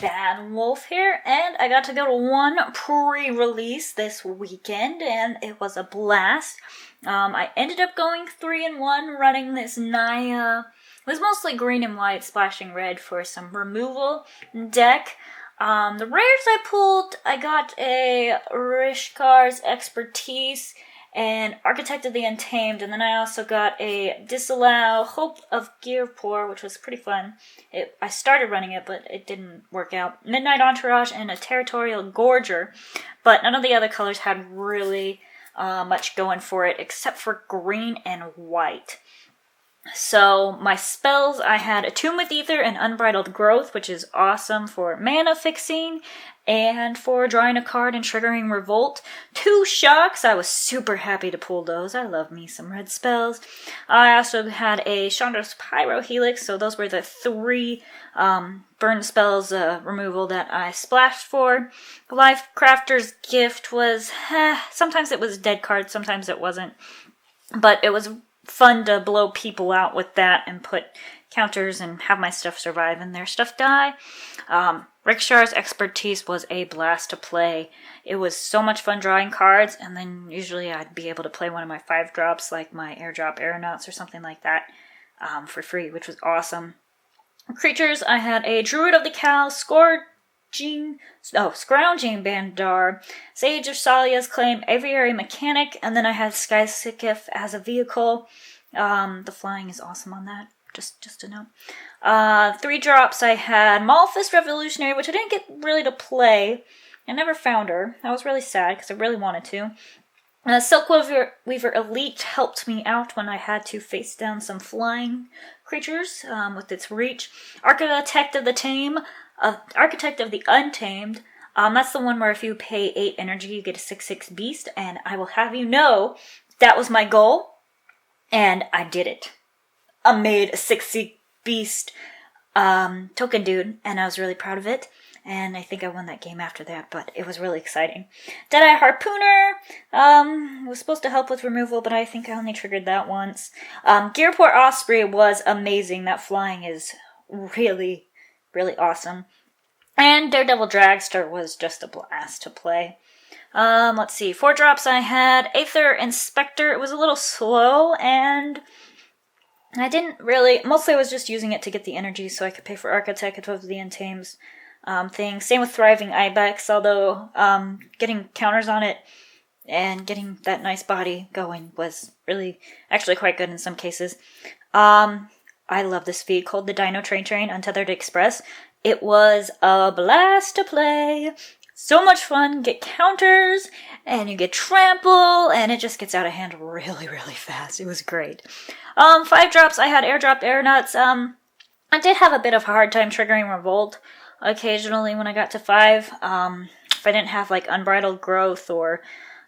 Bad Wolf here, and I got to go to one pre-release this weekend, and it was a blast. I ended up going 3-1, running this Naya. It was mostly green and white, splashing red for some removal deck. The rares I pulled, I got a Rishkar's Expertise and Architect of the Untamed, and then I also got a Disallow Hope of Gearpour, which was pretty fun. I started running it, but it didn't work out. Midnight Entourage and a Territorial Gorger, but none of the other colors had really much going for it, except for green and white. So my spells, I had Attune with Aether and Unbridled Growth, which is awesome for mana fixing and for drawing a card and triggering Revolt. 2 Shocks, I was super happy to pull those. I love me some red spells. I also had a Chandra's Pyro Helix, so those were the 3 burn spells removal that I splashed for. Life Crafter's Gift was, sometimes it was dead cards, sometimes it wasn't. But it was fun to blow people out with that and put counters and have my stuff survive and their stuff die. Rickshar's Expertise was a blast to play. It was so much fun drawing cards, and then usually I'd be able to play one of my 5-drops, like my Airdrop Aeronauts or something like that, for free, which was awesome. Creatures, I had a Druid of the Cow, Scrounging Bandar, Sage of Salia's Claim, Aviary Mechanic, and then I had Sky Sikif as a vehicle. The flying is awesome on that, just to know. 3 drops, I had Malphus Revolutionary, which I didn't get really to play. I never found her. I was really sad because I really wanted to. Silk Weaver Elite helped me out when I had to face down some flying creatures with its reach. Architect of the Untamed. That's the one where if you pay 8 energy, you get a 6/6 beast, and I will have you know that was my goal, and I did it. I made a 6/6 beast token dude, and I was really proud of it. And I think I won that game after that, but it was really exciting. Deadeye Harpooner was supposed to help with removal, but I think I only triggered that once. Gearpour Osprey was amazing. That flying is really, really awesome. And Daredevil Dragster was just a blast to play. Let's see. 4 drops I had. Aether Inspector. It was a little slow, and I didn't really... Mostly I was just using it to get the energy so I could pay for Architect of the Untamed thing. Same with Thriving Ibex, although getting counters on it and getting that nice body going was really actually quite good in some cases. I love this feat called the Dino Train Untethered Express. It was a blast to play. So much fun. Get counters, and you get trample, and it just gets out of hand really, really fast. It was great. 5 drops, I had Airdrop Aeronauts. I did have a bit of a hard time triggering Revolt occasionally when I got to 5. If I didn't have like Unbridled Growth or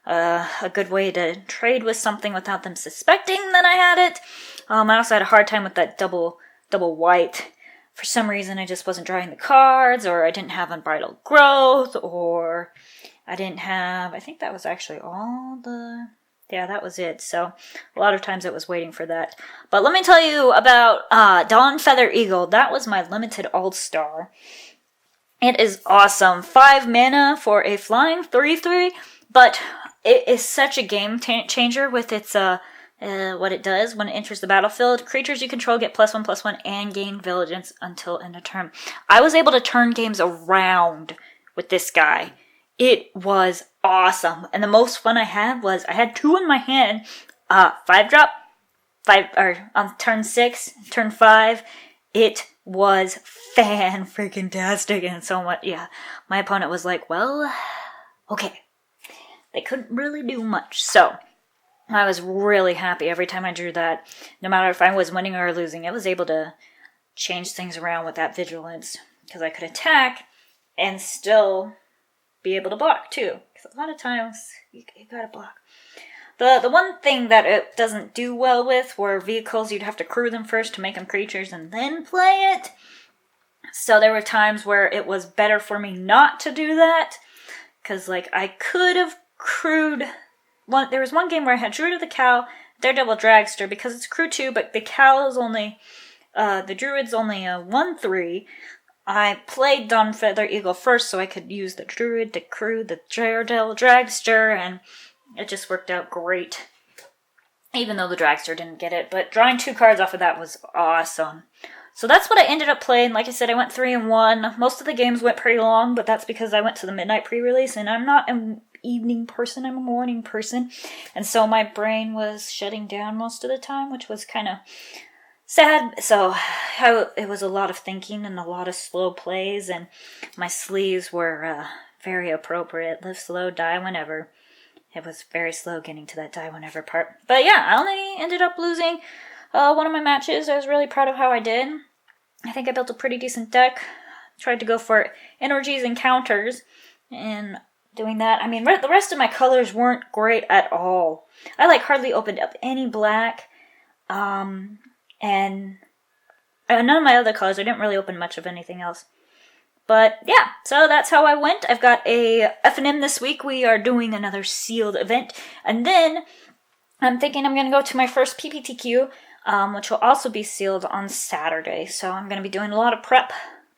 a good way to trade with something without them suspecting that I had it. I also had a hard time with that double white. For some reason, I just wasn't drawing the cards, or I didn't have Unbridled Growth, or I didn't have... I think that was actually all the... Yeah, that was it. So a lot of times it was waiting for that. But let me tell you about Dawn Feather Eagle. That was my limited all-star. It is awesome. 5 mana for a flying 3/3, but it is such a game changer with its... what it does when it enters the battlefield. Creatures you control get +1/+1 and gain vigilance until end of turn. I was able to turn games around with this guy. It was awesome. And the most fun I had was I had 2 in my hand. 5-drop, 5 or on turn 6, turn 5. It was fan-freaking-tastic and so much. Yeah, my opponent was like, well, okay. They couldn't really do much, so I was really happy every time I drew that. No matter if I was winning or losing, I was able to change things around with that vigilance, because I could attack and still be able to block too. Because a lot of times you gotta block. The one thing that it doesn't do well with were vehicles. You'd have to crew them first to make them creatures and then play it. So there were times where it was better for me not to do that, because like I could have crewed... There was one game where I had Druid of the Cow, Daredevil Dragster, because it's crew 2, but the cow is only... the Druid's only a 1/3. I played Dawnfeather Eagle first so I could use the Druid, the Crew, the Daredevil, Dragster, and it just worked out great. Even though the Dragster didn't get it, but drawing 2 cards off of that was awesome. So that's what I ended up playing. Like I said, I went 3-1. Most of the games went pretty long, but that's because I went to the midnight pre-release, and I'm not an evening person, I'm a morning person. And so my brain was shutting down most of the time, which was kind of sad. So it was a lot of thinking and a lot of slow plays, and my sleeves were very appropriate. Live slow, die whenever. It was very slow getting to that die whenever part. But yeah, I only ended up losing one of my matches. I was really proud of how I did. I think I built a pretty decent deck. Tried to go for energies and counters. And doing that, I mean, the rest of my colors weren't great at all. I hardly opened up any black. And none of my other colors. I didn't really open much of anything else. But yeah, so that's how I went. I've got a F&M this week. We are doing another sealed event. And then I'm thinking I'm going to go to my first PPTQ, which will also be sealed on Saturday. So I'm going to be doing a lot of prep,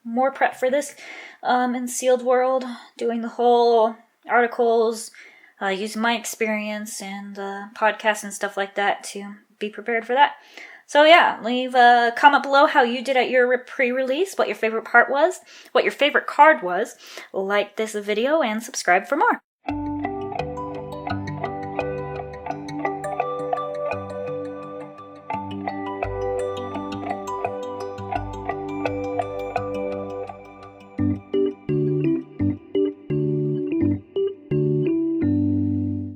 more prep for this in Sealed World, doing the whole articles, using my experience and podcasts and stuff like that to be prepared for that. So yeah, leave a comment below how you did at your pre-release, what your favorite part was, what your favorite card was. Like this video and subscribe for more.